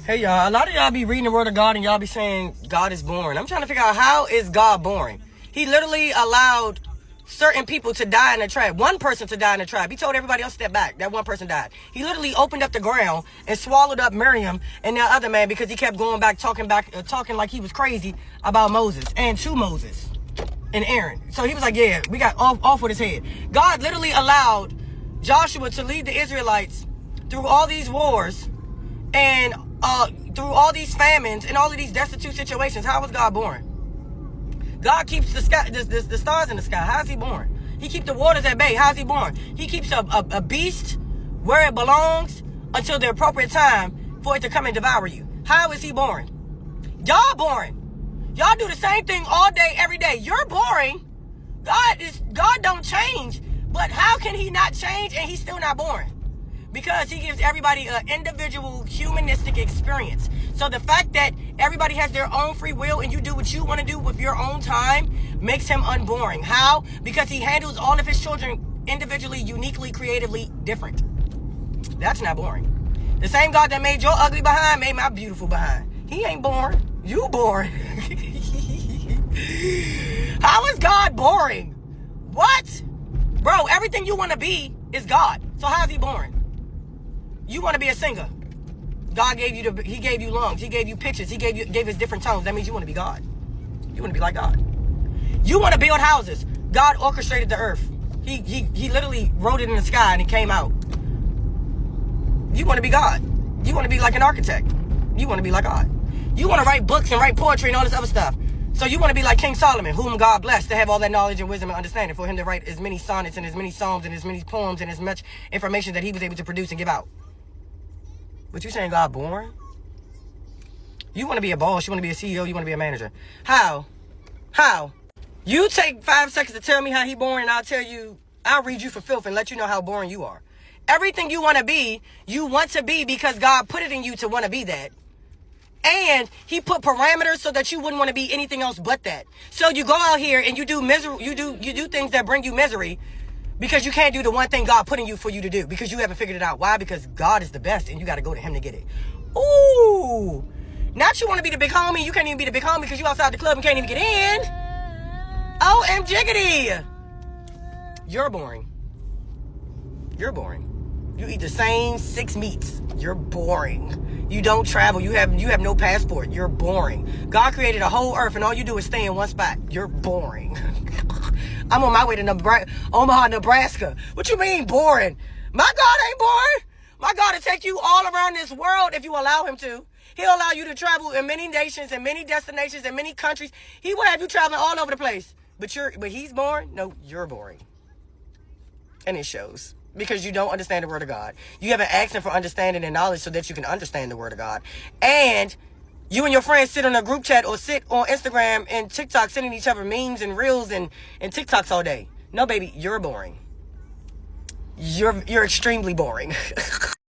Hey y'all, a lot of y'all be reading the word of God and y'all be saying God is boring. I'm trying to figure out, how is God boring? He literally allowed certain people to die in a trap. One person to die in a trap. He told everybody else step back. That one person died. He literally opened up the ground and swallowed up Miriam and that other man because he kept going back talking like he was crazy about Moses and to Moses and Aaron. So he was like, yeah, we got off with his head. God literally allowed Joshua to lead the Israelites through all these wars and through all these famines and all of these destitute situations. How was God born? God keeps the sky, the stars in the sky. How is he born? He keeps the waters at bay. How is he born? He keeps a beast where it belongs until the appropriate time for it to come and devour you. How is he born? Y'all boring. Y'all do the same thing all day, every day. You're boring. God don't change. But how can he not change and he's still not boring? Because he gives everybody an individual humanistic experience. So the fact that everybody has their own free will and you do what you want to do with your own time makes him unboring. How? Because he handles all of his children individually, uniquely, creatively different. That's not boring. The same God that made your ugly behind made my beautiful behind. He ain't boring. You boring. How is God boring? What? Bro, everything you want to be is God. So how is he boring? You want to be a singer. God gave you he gave you lungs. He gave you pitches. He gave us different tones. That means you want to be God. You want to be like God. You want to build houses. God orchestrated the earth. He literally wrote it in the sky and it came out. You want to be God. You want to be like an architect. You want to be like God. You want to write books and write poetry and all this other stuff. So you want to be like King Solomon, whom God blessed to have all that knowledge and wisdom and understanding, for him to write as many sonnets and as many psalms and as many poems and as much information that he was able to produce and give out. But you saying God boring? You want to be a boss, you want to be a CEO, you want to be a manager. How? How? You take 5 seconds to tell me how he boring, and I'll read you for filth and let you know how boring you are. Everything you want to be because God put it in you to want to be that. And he put parameters so that you wouldn't want to be anything else but that. So you go out here and you do things that bring you misery because you can't do the one thing God put in you for you to do because you haven't figured it out. Why? Because God is the best and you got to go to him to get it. Ooh. Not you want to be the big homie. You can't even be the big homie because you outside the club and can't even get in. OMGiggity. You're boring. You're boring. You eat the same 6 meats. You're boring. You don't travel. You have no passport. You're boring. God created a whole earth and all you do is stay in one spot. You're boring. I'm on my way to Omaha, Nebraska. What you mean boring? My God ain't boring. My God will take you all around this world if you allow him to. He'll allow you to travel in many nations and many destinations and many countries. He will have you traveling all over the place. But he's boring? No, you're boring. And it shows. Because you don't understand the word of God. You haven't asked him for understanding and knowledge so that you can understand the word of God. And you and your friends sit on a group chat or sit on Instagram and TikTok sending each other memes and reels and TikToks all day. No, baby, you're boring. You're extremely boring.